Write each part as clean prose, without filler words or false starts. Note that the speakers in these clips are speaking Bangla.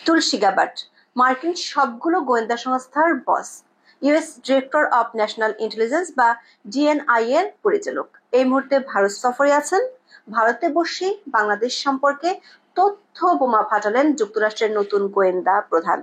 তুলসী গ্যাবার্ড মার্কিন সবগুলো গোয়েন্দা সংস্থার boss, US director of national intelligence বা ডিএনআই এর পরিচালক। এই মুহূর্তে ভারত সফরে আছেন। ভারতে বসে বাংলাদেশ সম্পর্কে তথ্য বোমা ফাটালেন যুক্তরাষ্ট্রের নতুন গোয়েন্দা প্রধান।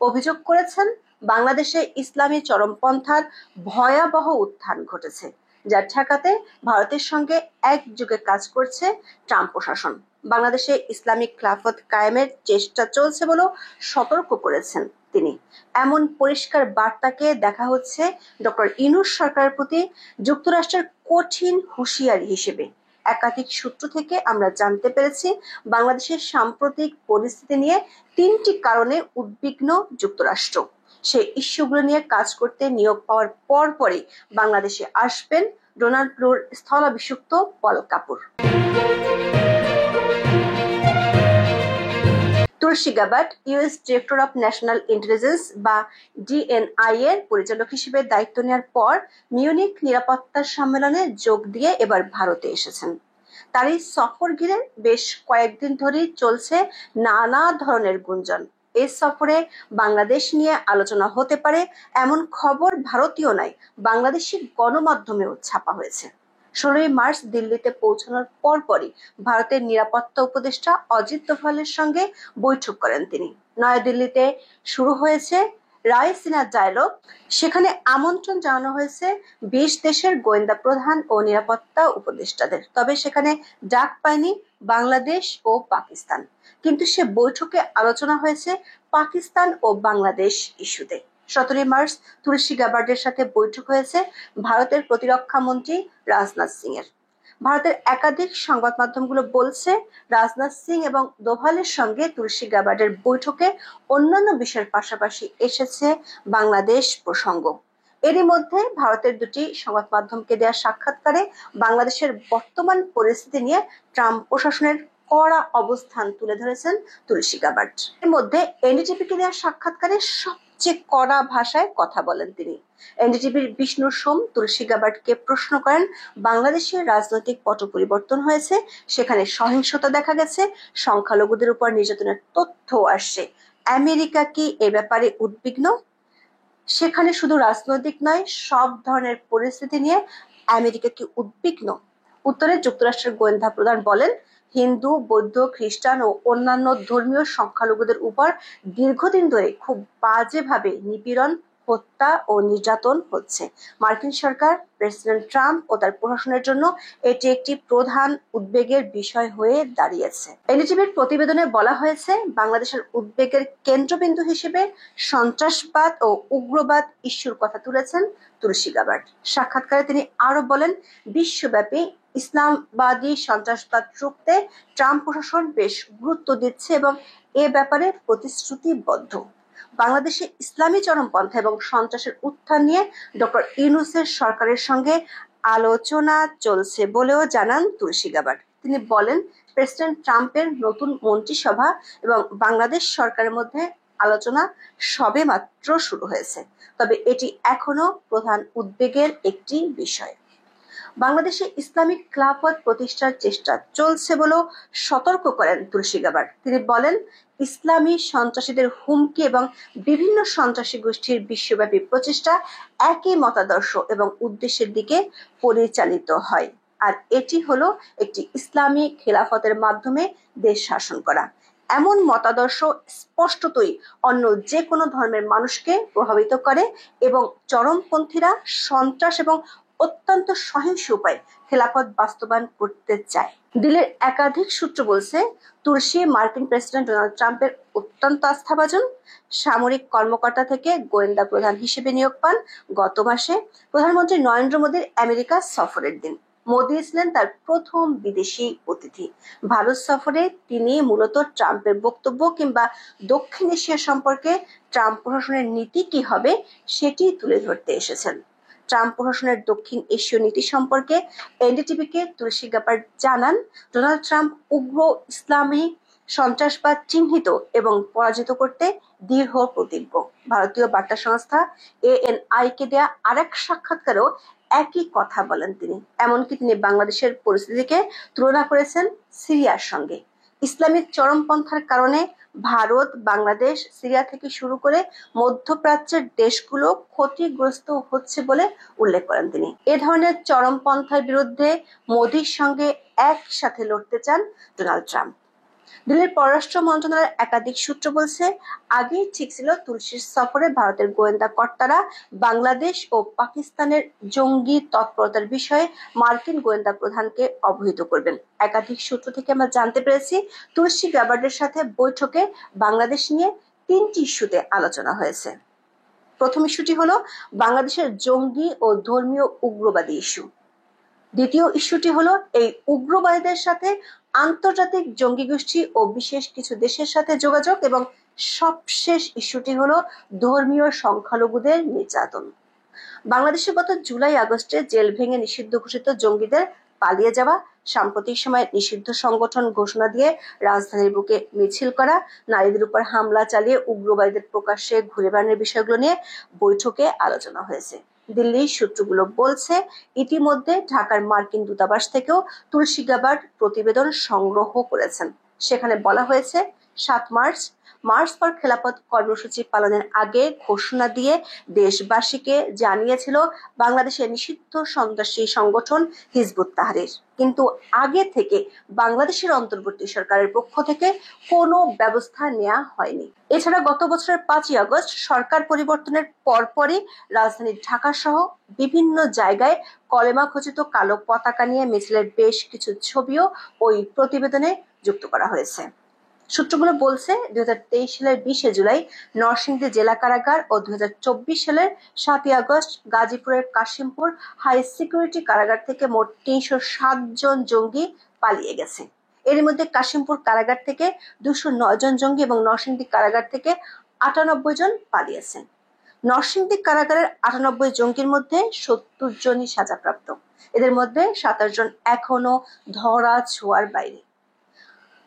অভিযোগ করেছেন বাংলাদেশে ইসলামী চরমপন্থার ভয়াবহ উত্থান ঘটেছে, যা ঠেকাতে ভারতের সঙ্গে একযোগে কাজ করছে ট্রাম্প প্রশাসন। বাংলাদেশে ইসলামিক খিলাফত কায়েমের চেষ্টা চলছে বলেও সতর্ক করেছেন তিনি। এমন পরিষ্কার বার্তাকে দেখা হচ্ছে ডক্টর ইউনূস সরকারের প্রতি যুক্তরাষ্ট্রের কঠিন হুঁশিয়ারি হিসেবে। একাধিক সূত্র থেকে আমরা জানতে পেরেছি বাংলাদেশের সাম্প্রতিক পরিস্থিতি নিয়ে 3টি কারণে উদ্বিগ্ন যুক্তরাষ্ট্র। সেই ইস্যুগুলো নিয়ে কাজ করতে নিয়োগ পাওয়ার পরপরই বাংলাদেশে আসবেন ডোনাল্ড ট্রাম্পের স্থলাভিষিক্ত Paul Kapur. Tulsi Gabbard US director of national intelligence বা ডিএনআই এর পরিচালক হিসেবে দায়িত্ব নেওয়ার পর মিউনিখ নিরাপত্তা সম্মেলনে যোগ দিয়ে এবার ভারতে এসেছেন। তার এই সফর ঘিরে বেশ কয়েকদিন ধরেই চলছে নানা ধরনের গুঞ্জন। এই সফরে বাংলাদেশ নিয়ে আলোচনা হতে পারে এমন খবর ভারতীয় নয়, বাংলাদেশি গণমাধ্যমেও ছাপা হয়েছে। 16ই মার্চ দিল্লিতে পৌঁছানোর পরপরই ভারতের নিরাপত্তা উপদেষ্টা অজিত দোভালের সঙ্গে বৈঠক করেন তিনি। নয়াদিল্লিতে শুরু হয়েছে রায়সিনা ডায়ালগ। সেখানে আমন্ত্রণ জানানো হয়েছে 20 দেশের গোয়েন্দা প্রধান ও নিরাপত্তা উপদেষ্টাদের। তবে সেখানে ডাক পায়নি বাংলাদেশ ও পাকিস্তান, কিন্তু সে বৈঠকে আলোচনা হয়েছে পাকিস্তান ও বাংলাদেশ ইস্যুতে। 17ই মার্চ তুলসী গ্যাবার্ডের সাথে বৈঠক হয়েছে ভারতের প্রতিরক্ষা মন্ত্রী রাজনাথ সিং এর। ভারতের একাধিক সংবাদ মাধ্যমগুলো বলছে রাজনাথ সিং এবং দোভালের সঙ্গে তুলসী গ্যাবার্ডের বৈঠকে অন্যান্য বিষয়ের পাশাপাশি এসেছে বাংলাদেশ প্রসঙ্গ। এরই মধ্যে ভারতের দুটি সংবাদ মাধ্যমকে দেওয়া সাক্ষাৎকারে বাংলাদেশের বর্তমান পরিস্থিতি নিয়ে ট্রাম্প প্রশাসনের কড়া অবস্থান তুলে ধরেছেন তুলসী গ্যাবার্ড। এর মধ্যে এনডিটিভিকে দেওয়া সাক্ষাৎকারে সবচেয়ে কড়া ভাষায় কথা বলেন তিনি। এনডিটিভির বিষ্ণু সোম তুলসী গ্যাবার্ডকে প্রশ্ন করেন, বাংলাদেশের রাজনৈতিক পট পরিবর্তন হয়েছে, সেখানে সহিংসতা দেখা গেছে, সংখ্যালঘুদের উপর নির্যাতনের তথ্য আসছে। আমেরিকা কি এ ব্যাপারে উদ্বিগ্ন? সেখানে শুধু রাজনৈতিক নয়, সব ধরনের পরিস্থিতি নিয়ে আমেরিকা কি উদ্বিগ্ন? উত্তরে যুক্তরাষ্ট্রের গোয়েন্দা প্রধান বলেন, হিন্দু, বৌদ্ধ, খ্রিস্টান ও অন্যান্য ধর্মীয় সংখ্যালঘুদের উপর দীর্ঘদিন ধরে খুব বাজেভাবে নিপীড়ন, হত্যা ও নির্যাতন হচ্ছে। মার্কিন সরকার, প্রেসিডেন্ট ট্রাম্প ও তার প্রশাসনের জন্য এটি একটি প্রধান উদ্বেগের বিষয় হয়ে দাঁড়িয়েছে। এনডিটিভির প্রতিবেদনে বলা হয়েছে, বাংলাদেশের উদ্বেগের কেন্দ্রবিন্দু হিসেবে সন্ত্রাসবাদ ও উগ্রবাদ ইস্যুর কথা তুলেছেন তুলসী গ্যাবার্ড। সাক্ষাৎকারে তিনি আরো বলেন, বিশ্বব্যাপী ইসলামবাদী সন্ত্রাসবাদ রুখতে ট্রাম্প প্রশাসন বেশ গুরুত্ব দিচ্ছে এবং এ ব্যাপারে প্রতিশ্রুতিবদ্ধ। বাংলাদেশে ইসলামী চরমপন্থা এবং সন্ত্রাসের উত্থান নিয়ে ডক্টর ইউনূসের সরকারের সঙ্গে আলোচনা চলছে বলেও জানান তুলসী গ্যাবার্ড। তিনি বলেন, প্রেসিডেন্ট ট্রাম্পের নতুন মন্ত্রিসভা এবং বাংলাদেশ সরকারের মধ্যে আলোচনা সবেমাত্র শুরু হয়েছে, তবে এটি এখনো প্রধান উদ্বেগের একটি বিষয়। বাংলাদেশে ইসলামিক খিলাফত প্রতিষ্ঠার চেষ্টা চলছে বলেও সতর্ক করেন তুলসী গ্যাবার্ড। তিনি বলেন, ইসলামী সন্ত্রাসীদের হুমকি এবং বিভিন্ন সন্ত্রাসী গোষ্ঠীর বিশ্বব্যাপী প্রচেষ্টা একই মতাদর্শ এবং উদ্দেশ্যের দিকে পরিচালিত হয়, আর এটি হলো একটি ইসলামী খিলাফতের মাধ্যমে দেশ শাসন করা। এমন মতাদর্শ স্পষ্টতই অন্য যে কোনো ধর্মের মানুষকে প্রভাবিত করে এবং চরমপন্থীরা সন্ত্রাস এবং অত্যন্ত সহিংস উপায়ে খেলাফত বাস্তবায়ন করতে চায়। দিল্লির একাধিক সূত্র বলছে, তুলসী মার্কিন প্রেসিডেন্ট ডোনাল্ড ট্রাম্পের অত্যন্ত আস্থাভাজন। সামরিক কর্মকর্তা থেকে গোয়েন্দা প্রধান হিসেবে নিয়োগ পান গত মাসে। প্রধানমন্ত্রী নরেন্দ্র মোদীর আমেরিকা সফরের দিন মোদী ছিলেন তার প্রথম বিদেশি অতিথি। ভারত সফরে তিনি মূলত ট্রাম্পের বক্তব্য কিংবা দক্ষিণ এশিয়া সম্পর্কে ট্রাম্প প্রশাসনের নীতি কি হবে সেটি তুলে ধরতে এসেছেন। ট্রাম্প প্রশাসনের দক্ষিণ এশীয় নীতি সম্পর্কে এনডিটিভিকে তুলসী গ্যাবার্ড জানান, ডোনাল্ড ট্রাম্প উগ্র ইসলামী সন্ত্রাসবাদ চিহ্নিত এবং পরাজিত করতে দৃঢ় প্রতিজ্ঞ। ভারতীয় বার্তা সংস্থা এএনআই কে দেয়া আরেক সাক্ষাৎকারেও একই কথা বলেন তিনি। এমনকি তিনি বাংলাদেশের পরিস্থিতিকে তুলনা করেছেন সিরিয়ার সঙ্গে। ইসলামিক চরমপন্থার কারণে ভারত, বাংলাদেশ, সিরিয়া থেকে শুরু করে মধ্যপ্রাচ্যের দেশগুলো ক্ষতিগ্রস্ত হচ্ছে বলে উল্লেখ করেন তিনি। এ ধরনের চরমপন্থার বিরুদ্ধে মোদির সঙ্গে একসাথে লড়তে চান ডোনাল্ড ট্রাম্প। দিল্লির পররাষ্ট্র মন্ত্রণালয়ের একাধিক সূত্র বলছে, আগেই ঠিক ছিল তুলসীর সফরে ভারতের গোয়েন্দা কর্তারা বাংলাদেশ ও পাকিস্তানের জঙ্গি তৎপরতার বিষয়ে মার্কিন গোয়েন্দা প্রধানকে অবহিত করবেন। একাধিক সূত্র থেকে আমরা জানতে পেরেছি, তুলসী গ্যাবার্ডের সাথে বৈঠকে বাংলাদেশ নিয়ে 3টি ইস্যুতে আলোচনা হয়েছে। প্রথম ইস্যুটি হলো বাংলাদেশের জঙ্গি ও ধর্মীয় উগ্রবাদী ইস্যু। দ্বিতীয় ইস্যুটি হলো এই উগ্রবাদীদের সাথে আন্তর্জাতিক জঙ্গি গোষ্ঠী ও বিশেষ কিছু দেশের সাথে যোগাযোগ, এবং সবশেষ ইস্যুটি হলো ধর্মীয় সংখ্যালঘুদের নির্যাতন। বাংলাদেশে গত জুলাই-আগস্টে জেল ভেঙে নিষিদ্ধ ঘোষিত জঙ্গিদের পালিয়ে যাওয়া, সাম্প্রতিক সময়ে নিষিদ্ধ সংগঠন ঘোষণা দিয়ে রাজধানীর বুকে মিছিল করা, নারীদের উপর হামলা চালিয়ে উগ্রবাদীদের প্রকাশ্যে ঘুরে বেড়ানোর বিষয়গুলো নিয়ে বৈঠকে আলোচনা হয়েছে। দিল্লির সূত্রগুলো বলছে, ইতিমধ্যে ঢাকার মার্কিন দূতাবাস থেকেও তুলসী গ্যাবার্ড প্রতিবেদন সংগ্রহ করেছেন। সেখানে বলা হয়েছে, 7 মার্চ ফর খেলাফত কর্মসূচি পালনের আগে ঘোষণা দিয়ে দেশবাসীকে জানিয়েছিল বাংলাদেশের নিষিদ্ধ সন্ত্রাসী সংগঠন হিজবুত তাহরির, কিন্তু আগে থেকে বাংলাদেশের অন্তর্বর্তী সরকারের পক্ষ থেকে কোনো ব্যবস্থা নেওয়া হয়নি। এছাড়া গত বছরের 5ই আগস্ট সরকার পরিবর্তনের পরপরই রাজধানী ঢাকা সহ বিভিন্ন জায়গায় কলেমা খচিত কালো পতাকা নিয়ে মিছিলের বেশ কিছু ছবিও ওই প্রতিবেদনে যুক্ত করা হয়েছে। সূত্রগুলো বলছে, 2023 সালের 20 জুলাই নরসিংদী জেলা কারাগার ও 2024 সালের 7ই আগস্ট গাজীপুরের কাশিমপুর হাই সিকিউরিটি কারাগার থেকে মোট 307 জন জঙ্গি পালিয়ে গেছে। এর মধ্যে কাশিমপুর কারাগার থেকে 209 জন জঙ্গি এবং নরসিংদী কারাগার থেকে 98 জন পালিয়েছেন। নরসিংদী কারাগারের 98 জঙ্গির মধ্যে 70 জনই সাজাপ্রাপ্ত। এদের মধ্যে 27 জন এখনো ধরা ছোঁয়ার বাইরে।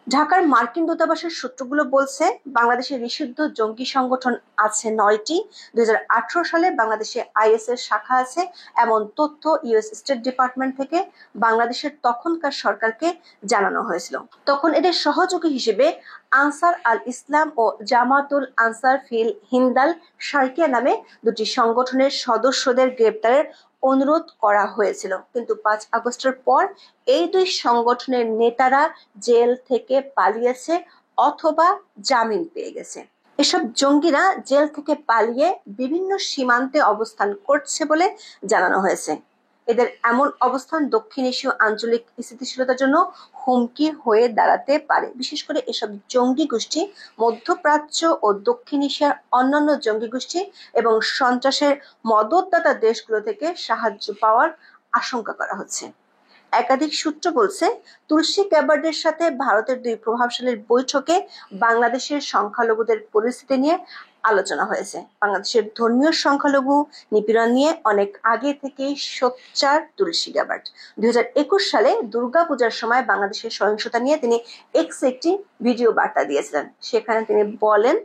ঢাকার মার্কিন দূতাবাসের সূত্রগুলো বলছে, বাংলাদেশের নিষিদ্ধ জঙ্গি সংগঠন আছে 9টি। 2018 সালে বাংলাদেশে আইএস এর শাখা আছে এমন তথ্য ইউএস স্টেট ডিপার্টমেন্ট থেকে বাংলাদেশের তখনকার সরকারকে জানানো হয়েছিল। তখন এদের সহযোগী হিসেবে আনসার আল ইসলাম ও জামাতুল আনসার ফিল হিন্দাল শারকিয়া নামে 2টি সংগঠনের সদস্যদের গ্রেপ্তারের অনুরোধ করা হয়েছিল, কিন্তু 5 আগস্টের পর এই 2 সংগঠনের নেতারা জেল থেকে পালিয়েছে অথবা জামিন পেয়ে গেছে। এসব জঙ্গিরা জেল থেকে পালিয়ে বিভিন্ন সীমান্তে অবস্থান করছে বলে জানানো হয়েছে। এদের এমন অবস্থান দক্ষিণ এশীয় আঞ্চলিক স্থিতিশীলতার জন্য হুমকি হয়ে দাঁড়াতে পারে। বিশেষ করে এসব জঙ্গি গোষ্ঠী মধ্যপ্রাচ্য ও দক্ষিণ এশিয়ার অন্যান্য জঙ্গি গোষ্ঠী এবং সন্ত্রাসের মদতদাতা দেশগুলো থেকে সাহায্য পাওয়ার আশঙ্কা করা হচ্ছে। একাধিক সূত্র বলছে, তুলসী গ্যাবার্ডের সাথে ভারতের 2 প্রভাবশালীর বৈঠকে বাংলাদেশের সংখ্যালঘুদের পরিস্থিতি নিয়ে আলোচনা হয়েছে। বাংলাদেশের ধর্মীয় সংখ্যালঘু নিপীড়ন নিয়ে অনেক আগে থেকেই সোচ্চার তুলসী গ্যাবার্ড। 2021 সালে দুর্গাপূজার সময় বাংলাদেশের সহিংসতা নিয়ে তিনি এক্সে একটি ভিডিও বার্তা দিয়েছিলেন। সেখানে তিনি বলেন,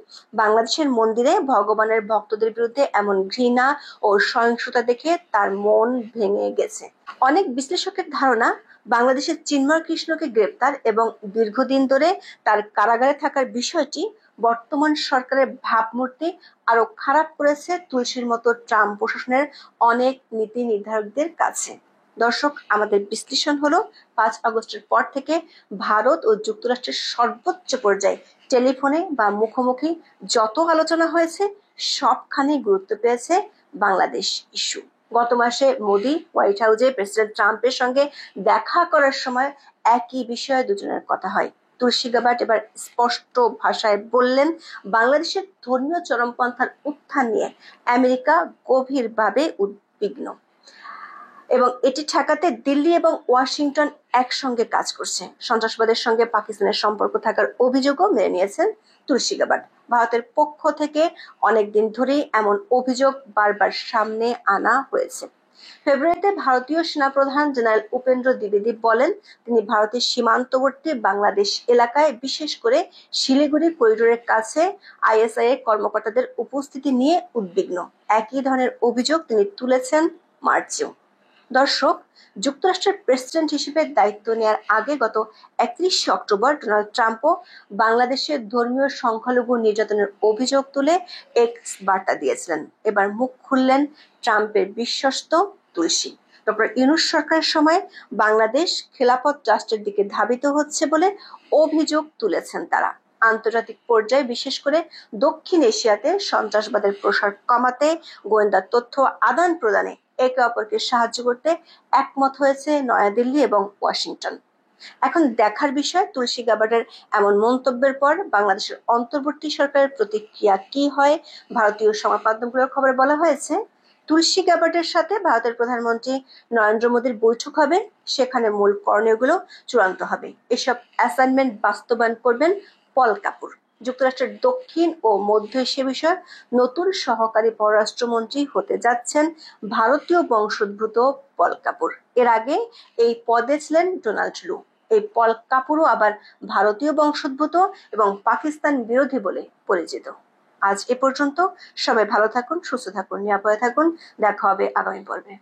বাংলাদেশের মন্দিরে ভগবানের ভক্তদের বিরুদ্ধে এমন ঘৃণা ও সহিংসতা দেখে তার মন ভেঙে গেছে। অনেক বিশ্লেষকের ধারণা, বাংলাদেশের চিন্ময় কৃষ্ণকে গ্রেপ্তার এবং দীর্ঘদিন ধরে তার কারাগারে থাকার বিষয়টি বর্তমান সরকারের ভাবমূর্তি আরো খারাপ করেছে তুলসীর মতো ট্রাম্প প্রশাসনের অনেক নীতি নির্ধারকদের কাছে। দর্শক, আমাদের বিশ্লেষণ হলো 5 আগস্টের পর থেকে ভারত ও যুক্তরাষ্ট্রের সর্বোচ্চ পর্যায়ে টেলিফোনে বা মুখোমুখি যত আলোচনা হয়েছে সবখানেই গুরুত্ব পেয়েছে বাংলাদেশ ইস্যু। গত মাসে মোদি হোয়াইট হাউসে প্রেসিডেন্ট ট্রাম্পের সঙ্গে দেখা করার সময় একই বিষয়ে দুজনের কথা হয়। তুলসী গ্যাবার্ড এবার স্পষ্ট ভাষায় বললেন, বাংলাদেশের ধর্মীয় চরমপন্থার উত্থান নিয়ে আমেরিকা গভীরভাবে উদ্বিগ্ন এবং এটি ঠেকাতে দিল্লি এবং ওয়াশিংটন একসঙ্গে কাজ করছে। সন্ত্রাসবাদের সঙ্গে পাকিস্তানের সম্পর্ক থাকার অভিযোগও মেনে নিয়েছেন তুলসী গ্যাবার্ড। ভারতের পক্ষ থেকে অনেকদিন ধরেই এমন অভিযোগ বারবার সামনে আনা হয়েছে। ফেব্রুয়ারিতে ভারতীয় সেনাপ্রধান জেনারেল উপেন্দ্র দ্বিবেদী বলেন, তিনি ভারতের সীমান্তবর্তী বাংলাদেশ এলাকায় বিশেষ করে শিলিগুড়ি করিডোরের কাছে আইএসআই কর্মকর্তাদের উপস্থিতি নিয়ে উদ্বিগ্ন। একই ধরনের অভিযোগ তিনি তুলেছেন মার্চেও। দর্শক, যুক্তরাষ্ট্রের প্রেসিডেন্ট হিসেবে দায়িত্ব নেওয়ার আগে গত 31শে অক্টোবর ডোনাল্ড ট্রাম্পও বাংলাদেশের ধর্মীয় সংখ্যালঘু নির্যাতনের অভিযোগ তুলে এক্স বার্তা দিয়েছিলেন। এবার মুখ খুললেন ট্রাম্পের বিশ্বস্ত তুলসী। ডক্টর ইউনূস সরকারের সময় বাংলাদেশ খেলাফত রাষ্ট্রের দিকে ধাবিত হচ্ছে বলে অভিযোগ তুলেছেন তারা। আন্তর্জাতিক পর্যায়ে বিশেষ করে দক্ষিণ এশিয়াতে সন্ত্রাসবাদের প্রসার কমাতে, গোয়েন্দা তথ্য আদান প্রদানে একে অপরকে সাহায্য করতে একমত হয়েছে নয়াদিল্লি এবং ওয়াশিংটন। এখন দেখার বিষয় তুলসী গাবার্ডের এমন মন্তব্যের পর বাংলাদেশের অন্তর্বর্তী সরকারের প্রতিক্রিয়া কি হয়। ভারতীয় সংবাদ মাধ্যমগুলোর খবরে বলা হয়েছে, তুলসী গাবার্ডের সাথে ভারতের প্রধানমন্ত্রী নরেন্দ্র মোদীর বৈঠক হবে, সেখানে মূল করণীয়গুলো চূড়ান্ত হবে। এসব অ্যাসাইনমেন্ট বাস্তবায়ন করবেন পল কাপুর, যুক্তরাষ্ট্রের দক্ষিণ ও মধ্য এশিয়া বিষয়ক নতুন সহকারী পররাষ্ট্রমন্ত্রী হতে যাচ্ছেন ভারতীয় বংশোদ্ভূত পল কাপুর। এর আগে এই পদে ছিলেন ডোনাল্ড লু। এই পল কাপুরও আবার ভারতীয় বংশোদ্ভূত এবং পাকিস্তান বিরোধী বলে পরিচিত। আজ এ পর্যন্ত। সবাই ভালো থাকুন, সুস্থ থাকুন, নিরাপদে থাকুন। দেখা হবে আগামী পর্বে।